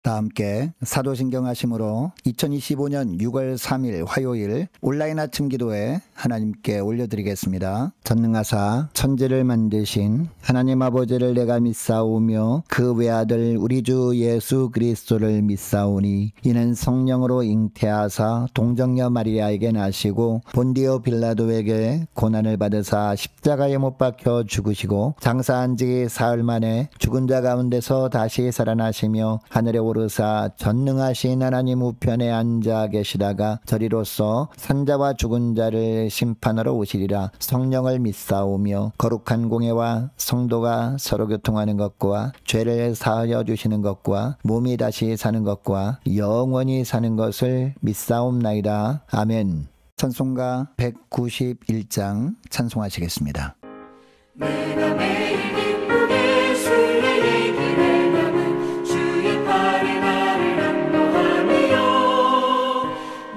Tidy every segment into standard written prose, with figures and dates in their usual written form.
다 함께 사도신경 하심으로 2025년 6월 3일 화요일 온라인 아침 기도에 하나님께 올려드리겠습니다. 전능하사 천지를 만드신 하나님 아버지를 내가 믿사오며 그 외아들 우리 주 예수 그리스도를 믿사오니 이는 성령으로 잉태하사 동정녀 마리아에게 나시고 본디오 빌라도에게 고난을 받으사 십자가에 못 박혀 죽으시고 장사한 지 사흘 만에 죽은 자 가운데서 다시 살아나시며 하늘에 오르사 전능하신 하나님 우편에 앉아 계시다가 저리로서 산자와 죽은 자를 심판하러 오시리라. 성령을 믿사오며 거룩한 공예와 성도가 서로 교통하는 것과 죄를 사하여 주시는 것과 몸이 다시 사는 것과 영원히 사는 것을 믿사옵나이다. 아멘. 찬송가 191장 찬송하시겠습니다. 내가 매일 기쁘게 순례의 길에 남은 주의 팔에 나를 안보하며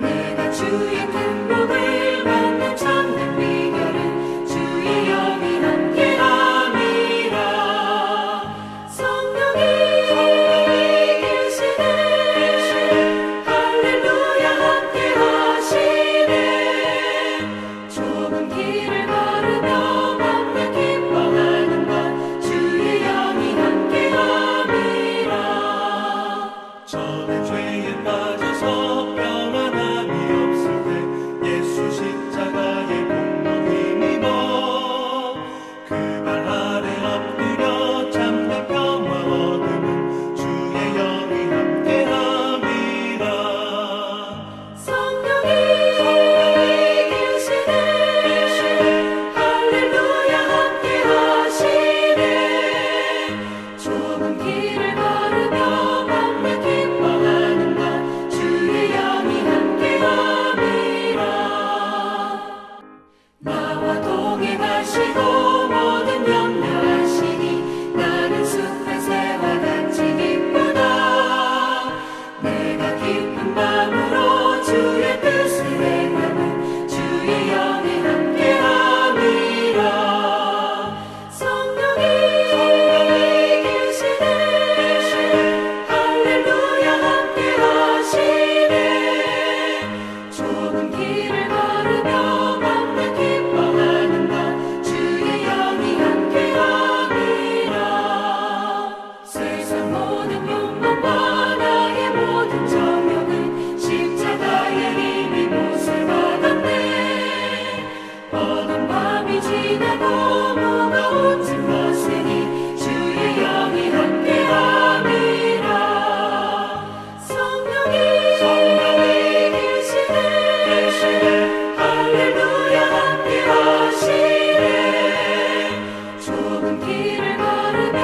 내가 주의 큰 복을 받는 참된 비결은 주의 영이 함께함이라. 성령이 계시네 할렐루야 함께하시네. 좁은 길을 걸으며 저는 죄에 빠져서 평안함이 없을 때 예수 십자가의 공로 힘입어 그 발 아래 엎드려 참된 평화 얻음은 주의 영이 함께함이라. 성령이 계시네 할렐루야 함께하시네. 좁은 길을 걸으며 나와 동행하시고 모든 염려하시니 나는 숲의 새와 같이 기쁘다. 내가 깊은 밤으로 주의 뜻을 행하는 주의 영이 함께함이라. 성령이 계시네 할렐루야 함께하시네. 좁은 길을 걸으며 세상 모든 욕망과 나의 모든 정욕은 십자가의 힘이 못을 받았네. 어두운 밤이 지나고 무거운 짐 벗으니 주의 영이 함께함이라. 성령이 계시네 할렐루야 함께하시네. 좁은 길을 걸으며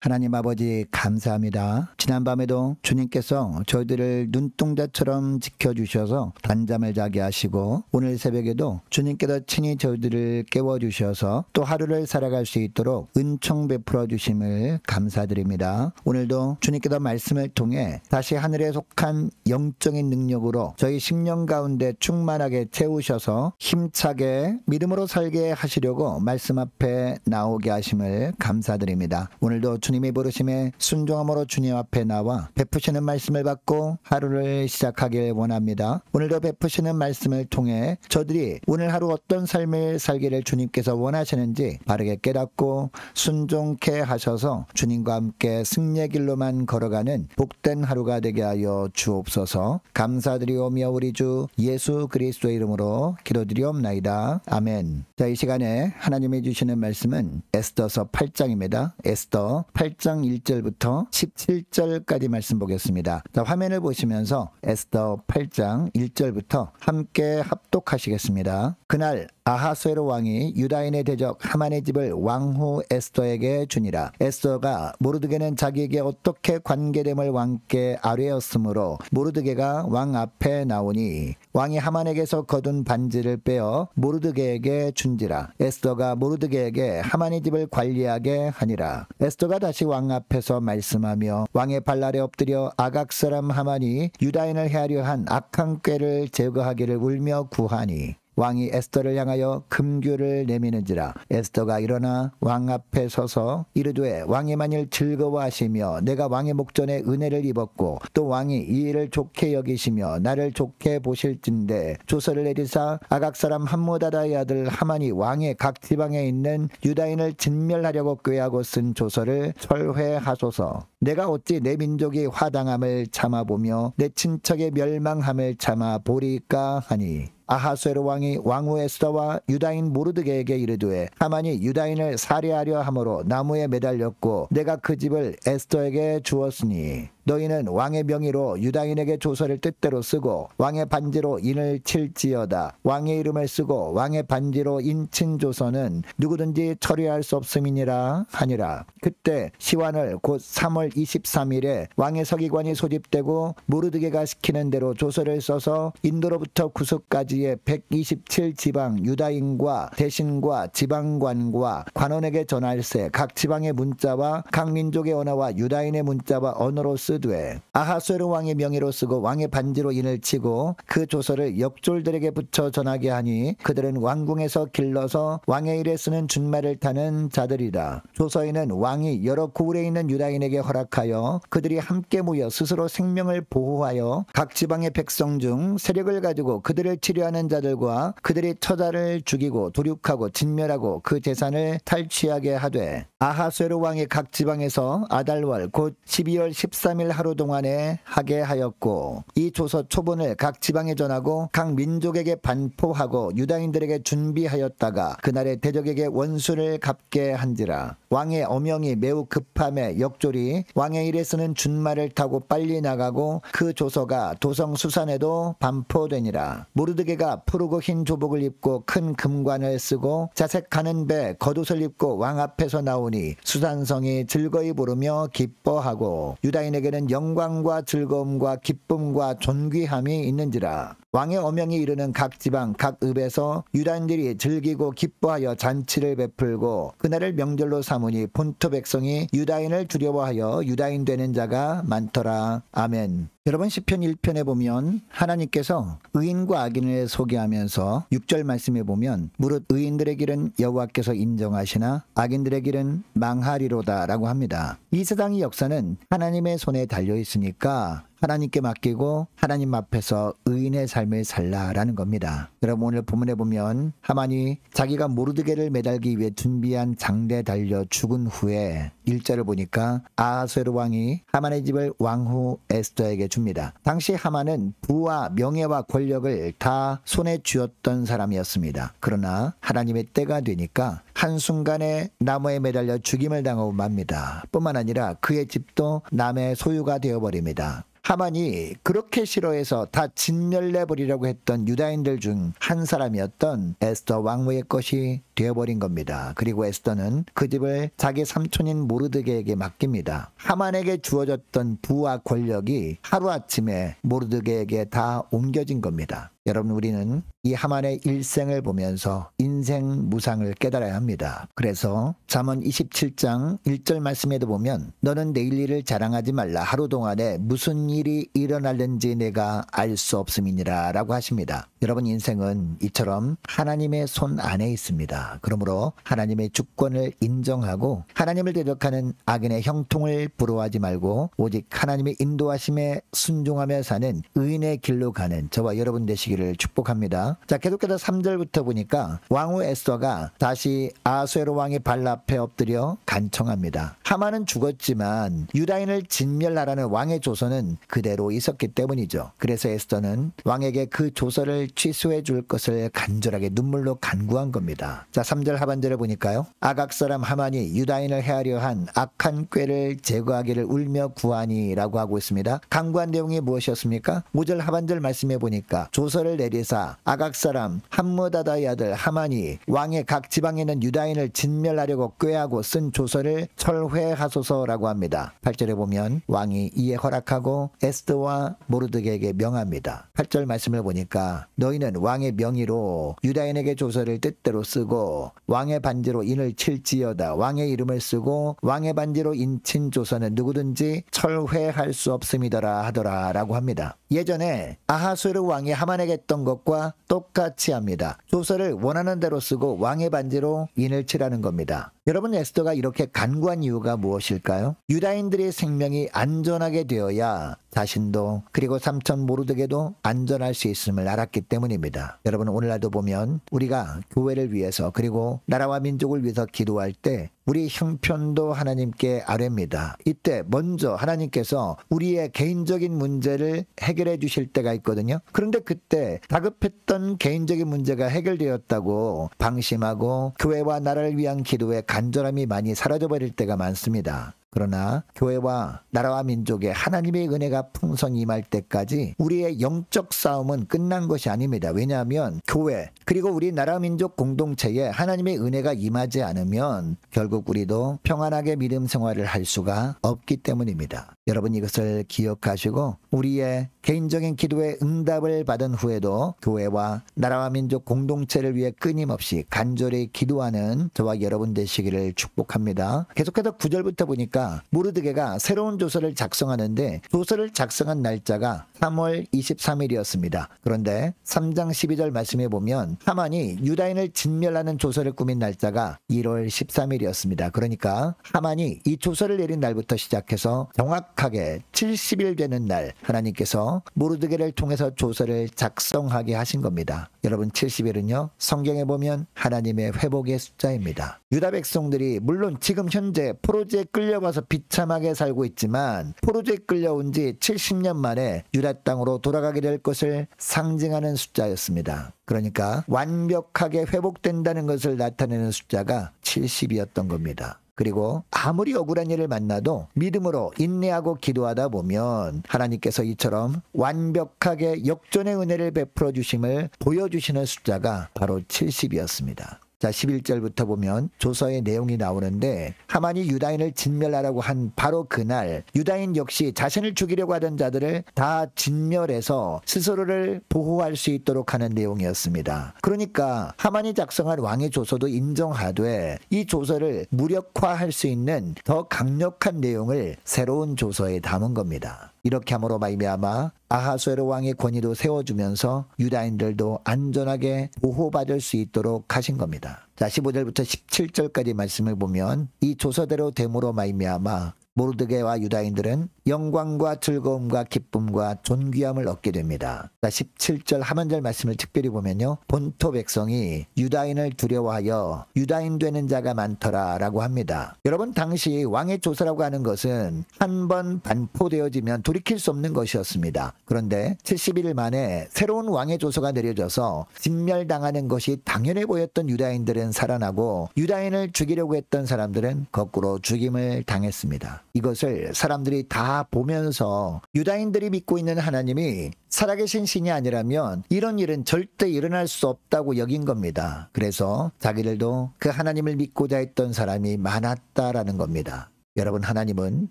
하나님 아버지 감사합니다. 지난밤에도 주님께서 저희들을 눈동자처럼 지켜주셔서 단잠을 자게 하시고 오늘 새벽에도 주님께서 친히 저희들을 깨워주셔서 또 하루를 살아갈 수 있도록 은총 베풀어 주심을 감사드립니다. 오늘도 주님께서 말씀을 통해 다시 하늘에 속한 영적인 능력으로 저희 심령 가운데 충만하게 채우셔서 힘차게 믿음으로 살게 하시려고 말씀 앞에 나오게 하심을 감사드립니다. 오늘도 주님의 부르심에 순종함으로 주님 앞에 나와 베푸시는 말씀을 받고 하루를 시작하길 원합니다. 오늘도 베푸시는 말씀을 통해 저들이 오늘 하루 어떤 삶을 살기를 주님께서 원하시는지 바르게 깨닫고 순종케 하셔서 주님과 함께 승리의 길로만 걸어가는 복된 하루가 되게 하여 주옵소서. 감사드리오며 우리 주 예수 그리스도의 이름으로 기도드리옵나이다. 아멘. 자, 이 시간에 하나님이 주시는 말씀은 에스더서 8장입니다. 에스더 8장 1절부터 17절까지 말씀 보겠습니다. 자, 화면을 보시면서 에스더 8장 1절부터 함께 합독하시겠습니다. 그날 아하수에로 왕이 유다인의 대적 하만의 집을 왕후 에스더에게 주니라. 에스더가 모르드게는 자기에게 어떻게 관계됨을 왕께 아뢰었으므로 모르드게가 왕 앞에 나오니 왕이 하만에게서 거둔 반지를 빼어 모르드게에게 준지라. 에스더가 모르드게에게 하만의 집을 관리하게 하니라. 에스더가 다시 왕 앞에서 말씀하며 왕의 발 아래 엎드려 아각 사람 하만이 유다인을 해하려 한 악한 꾀를 제거하기를 울며 구하니 왕이 에스더를 향하여 금규를 내미는지라. 에스더가 일어나 왕 앞에 서서 이르되 왕이 만일 즐거워하시며 내가 왕의 목전에 은혜를 입었고 또 왕이 이 일을 좋게 여기시며 나를 좋게 보실진대 조서를 내리사 아각 사람 함므다다의 아들 하만이 왕의 각 지방에 있는 유다인을 진멸하려고 꾀하고 쓴 조서를 철회하소서. 내가 어찌 내 민족이 화당함을 참아보며 내 친척의 멸망함을 참아보리까 하니 아하수에로 왕이 왕후 에스더와 유다인 모르드게에게 이르되 하만이 유다인을 살해하려 함으로 나무에 매달렸고 내가 그 집을 에스더에게 주었으니 너희는 왕의 명의로 유다인에게 조서를 뜻대로 쓰고 왕의 반지로 인을 칠지어다. 왕의 이름을 쓰고 왕의 반지로 인친 조서는 누구든지 처리할 수 없음이니라 하니라. 그때 시완을 곧 3월 23일에 왕의 서기관이 소집되고 모르드게가 시키는 대로 조서를 써서 인도로부터 구석까지의 127지방 유다인과 대신과 지방관과 관원에게 전할세. 각 지방의 문자와 각 민족의 언어와 유다인의 문자와 언어로 쓰되 아하수에로 왕의 명의로 쓰고 왕의 반지로 인을 치고 그 조서를 역졸들에게 붙여 전하게 하니 그들은 왕궁에서 길러서 왕의 일에 쓰는 준말을 타는 자들이라. 조서에는 왕이 여러 고을에 있는 유다인에게 허락하여 그들이 함께 모여 스스로 생명을 보호하여 각 지방의 백성 중 세력을 가지고 그들을 치료하는 자들과 그들이 처자를 죽이고 도륙하고 진멸하고 그 재산을 탈취하게 하되 아하수에로 왕이 각 지방에서 아달월 곧 12월 13일 하루 동안에 하게 하였고 이 조서 초본을 각 지방에 전하고 각 민족에게 반포하고 유다인들에게 준비하였다가 그날의 대적에게 원수를 갚게 한지라. 왕의 어명이 매우 급함에 역졸이 왕의 일에 쓰는 준말을 타고 빨리 나가고 그 조서가 도성 수산에도 반포되니라. 모르드게가 푸르고 흰 조복을 입고 큰 금관을 쓰고 자색 가는 배 겉옷을 입고 왕 앞에서 나오니 수산성이 즐거이 부르며 기뻐하고 유다인에게는 영광과 즐거움과 기쁨과 존귀함이 있는지라. 왕의 어명이 이르는 각 지방 각 읍에서 유다인들이 즐기고 기뻐하여 잔치를 베풀고 그날을 명절로 삼으니 본토 백성이 유다인을 두려워하여 유다인 되는 자가 많더라. 아멘. 여러분 시편 1편에 보면 하나님께서 의인과 악인을 소개하면서 6절 말씀에 보면 무릇 의인들의 길은 여호와께서 인정하시나 악인들의 길은 망하리로다 라고 합니다. 이 세상의 역사는 하나님의 손에 달려 있으니까 하나님께 맡기고 하나님 앞에서 의인의 삶을 살라라는 겁니다. 여러분 오늘 본문에 보면 하만이 자기가 모르드게를 매달기 위해 준비한 장대에 달려 죽은 후에 1절을 보니까 아하수에로 왕이 하만의 집을 왕후 에스더에게 줍니다. 당시 하만은 부와 명예와 권력을 다 손에 쥐었던 사람이었습니다. 그러나 하나님의 때가 되니까 한순간에 나무에 매달려 죽임을 당하고 맙니다. 뿐만 아니라 그의 집도 남의 소유가 되어버립니다. 하만이 그렇게 싫어해서 다 진멸내버리려고 했던 유다인들 중 한 사람이었던 에스더 왕후의 것이 되어버린 겁니다. 그리고 에스더는 그 집을 자기 삼촌인 모르드게에게 맡깁니다. 하만에게 주어졌던 부와 권력이 하루아침에 모르드게에게 다 옮겨진 겁니다. 여러분 우리는 이 하만의 일생을 보면서 인생 무상을 깨달아야 합니다. 그래서 잠언 27장 1절 말씀에도 보면 너는 내일 일을 자랑하지 말라 하루 동안에 무슨 일이 일어날는지 내가 알 수 없음이니라 라고 하십니다. 여러분 인생은 이처럼 하나님의 손 안에 있습니다. 그러므로 하나님의 주권을 인정하고 하나님을 대적하는 악인의 형통을 부러워하지 말고 오직 하나님의 인도하심에 순종하며 사는 의인의 길로 가는 저와 여러분 되시기를 축복합니다. 자, 계속해서 3절부터 보니까 왕후 에스더가 다시 아하수에로 왕의 발 앞에 엎드려 간청합니다. 하만은 죽었지만 유다인을 진멸하라는 왕의 조서는 그대로 있었기 때문이죠. 그래서 에스더는 왕에게 그 조서를 취소해 줄 것을 간절하게 눈물로 간구한 겁니다. 자, 3절 하반절을 보니까요. 아각 사람 하만이 유다인을 해하려 한 악한 꾀를 제거하기를 울며 구하니 라고 하고 있습니다. 간구한 내용이 무엇이었습니까? 5절 하반절 말씀해 보니까 조서를 내리사 아각 사람 함므다다의 아들 하만이 왕의 각 지방에 있는 유다인을 진멸하려고 꾀하고 쓴 조서를 철회하소서라고 합니다. 8절에 보면 왕이 이에 허락하고 에스더와 모르드게에게 명합니다. 8절 말씀을 보니까 너희는 왕의 명의로 유다인에게 조서를 뜻대로 쓰고 왕의 반지로 인을 칠지어다. 왕의 이름을 쓰고 왕의 반지로 인친 조서는 누구든지 철회할 수 없음이더라 하더라 라고 합니다. 예전에 아하수에로 왕이 하만에게 했던 것과 똑같이 합니다. 조서를 원하는 대로 쓰고 왕의 반지로 인을 칠하는 겁니다. 여러분, 에스더가 이렇게 간구한 이유가 무엇일까요? 유다인들의 생명이 안전하게 되어야 자신도 그리고 삼촌 모르드게도 안전할 수 있음을 알았기 때문입니다. 여러분, 오늘날도 보면 우리가 교회를 위해서 그리고 나라와 민족을 위해서 기도할 때 우리 형편도 하나님께 아뢰입니다. 이때 먼저 하나님께서 우리의 개인적인 문제를 해결해 주실 때가 있거든요. 그런데 그때 다급했던 개인적인 문제가 해결되었다고 방심하고 교회와 나라를 위한 기도에 간절함이 많이 사라져버릴 때가 많습니다. 그러나 교회와 나라와 민족에 하나님의 은혜가 풍성히 임할 때까지 우리의 영적 싸움은 끝난 것이 아닙니다. 왜냐하면 교회 그리고 우리 나라 민족 공동체에 하나님의 은혜가 임하지 않으면 결국 우리도 평안하게 믿음 생활을 할 수가 없기 때문입니다. 여러분, 이것을 기억하시고 우리의 개인적인 기도의 응답을 받은 후에도 교회와 나라와 민족 공동체를 위해 끊임없이 간절히 기도하는 저와 여러분 되시기를 축복합니다. 계속해서 9절부터 보니까 모르드게가 새로운 조서를 작성하는데 조서를 작성한 날짜가 3월 23일이었습니다. 그런데 3장 12절 말씀에 보면 하만이 유다인을 진멸하는 조서를 꾸민 날짜가 1월 13일이었습니다. 그러니까 하만이 이 조서를 내린 날부터 시작해서 정확하게 70일 되는 날 하나님께서 모르드게를 통해서 조서를 작성하게 하신 겁니다. 여러분, 70일은요 성경에 보면 하나님의 회복의 숫자입니다. 유다 백성들이 물론 지금 현재 포로지에 끌려가서 비참하게 살고 있지만 포로지에 끌려온 지 70년 만에 유다 땅으로 돌아가게 될 것을 상징하는 숫자였습니다. 그러니까 완벽하게 회복된다는 것을 나타내는 숫자가 70이었던 겁니다. 그리고 아무리 억울한 일을 만나도 믿음으로 인내하고 기도하다 보면 하나님께서 이처럼 완벽하게 역전의 은혜를 베풀어 주심을 보여주시는 숫자가 바로 70이었습니다. 자, 11절부터 보면 조서의 내용이 나오는데 하만이 유다인을 진멸하라고 한 바로 그날 유다인 역시 자신을 죽이려고 하던 자들을 다 진멸해서 스스로를 보호할 수 있도록 하는 내용이었습니다. 그러니까 하만이 작성한 왕의 조서도 인정하되 이 조서를 무력화할 수 있는 더 강력한 내용을 새로운 조서에 담은 겁니다. 이렇게 함으로 말미암아 아하수에로 왕의 권위도 세워주면서 유다인들도 안전하게 보호받을 수 있도록 하신 겁니다. 자, 15절부터 17절까지 말씀을 보면 이 조서대로 됨으로 말미암아 모르드게와 유다인들은 영광과 즐거움과 기쁨과 존귀함을 얻게 됩니다. 17절 하반절 말씀을 특별히 보면요, 본토 백성이 유다인을 두려워하여 유다인 되는 자가 많더라 라고 합니다. 여러분, 당시 왕의 조서라고 하는 것은 한 번 반포되어지면 돌이킬 수 없는 것이었습니다. 그런데 71일 만에 새로운 왕의 조서가 내려져서 진멸당하는 것이 당연해 보였던 유다인들은 살아나고 유다인을 죽이려고 했던 사람들은 거꾸로 죽임을 당했습니다. 이것을 사람들이 다 보면서 유다인들이 믿고 있는 하나님이 살아계신 신이 아니라면 이런 일은 절대 일어날 수 없다고 여긴 겁니다. 그래서 자기들도 그 하나님을 믿고자 했던 사람이 많았다라는 겁니다. 여러분, 하나님은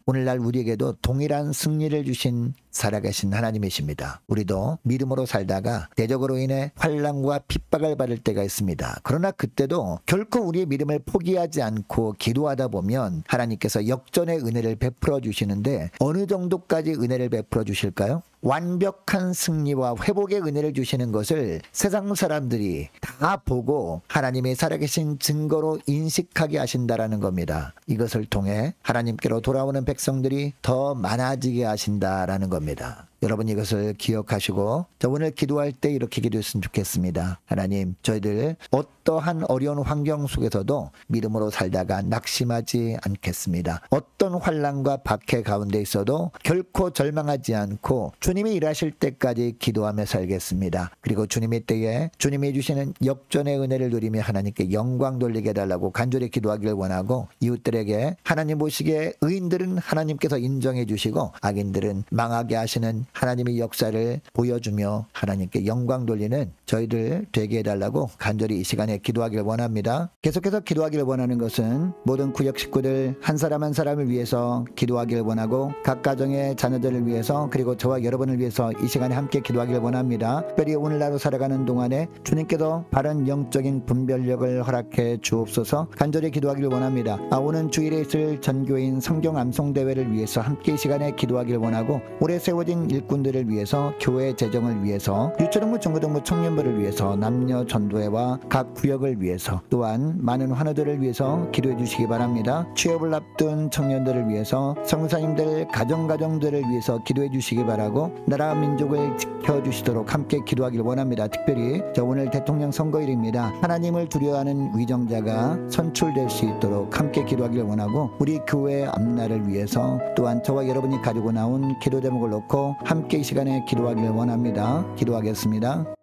오늘날 우리에게도 동일한 승리를 주신 살아계신 하나님이십니다. 우리도 믿음으로 살다가 대적으로 인해 환난과 핍박을 받을 때가 있습니다. 그러나 그때도 결코 우리의 믿음을 포기하지 않고 기도하다 보면 하나님께서 역전의 은혜를 베풀어 주시는데 어느 정도까지 은혜를 베풀어 주실까요? 완벽한 승리와 회복의 은혜를 주시는 것을 세상 사람들이 다 보고 하나님의 살아계신 증거로 인식하게 하신다라는 겁니다. 이것을 통해 하나님께로 돌아오는 백성들이 더 많아지게 하신다라는 겁니다. 여러분, 이것을 기억하시고 오늘 기도할 때 이렇게 기도했으면 좋겠습니다. 하나님, 저희들 어떠한 어려운 환경 속에서도 믿음으로 살다가 낙심하지 않겠습니다. 어떤 환난과 박해 가운데 있어도 결코 절망하지 않고 주님이 일하실 때까지 기도하며 살겠습니다. 그리고 주님의 때에 주님이 주시는 역전의 은혜를 누리며 하나님께 영광 돌리게 해달라고 간절히 기도하기를 원하고, 이웃들에게 하나님 보시기에 의인들은 하나님께서 인정해 주시고 악인들은 망하게 하시는 하나님의 역사를 보여주며 하나님께 영광 돌리는 저희들 되게 해달라고 간절히 이 시간에 기도하기를 원합니다. 계속해서 기도하기를 원하는 것은 모든 구역 식구들 한 사람 한 사람을 위해서 기도하기를 원하고 각 가정의 자녀들을 위해서 그리고 저와 여러분을 위해서 이 시간에 함께 기도하기를 원합니다. 특별히 오늘날로 살아가는 동안에 주님께서 바른 영적인 분별력을 허락해 주옵소서 간절히 기도하기를 원합니다. 오는 주일에 있을 전교인 성경 암송대회를 위해서 함께 이 시간에 기도하기를 원하고 올해 세워진 일꾼들을 위해서, 교회 재정을 위해서, 유초등부 중고등부 청년부를 위해서, 남녀 전도회와 각 구역을 위해서, 또한 많은 환우들을 위해서 기도해 주시기 바랍니다. 취업을 앞둔 청년들을 위해서, 선교사님들 가정들을 위해서 기도해 주시기 바라고, 나라 민족을 지켜주시도록 함께 기도하길 원합니다. 특별히 오늘 대통령 선거일입니다. 하나님을 두려워하는 위정자가 선출될 수 있도록 함께 기도하길 원하고, 우리 교회 앞날을 위해서, 또한 저와 여러분이 가지고 나온 기도 제목을 놓고 함께 이 시간에 기도하길 원합니다. 기도하겠습니다.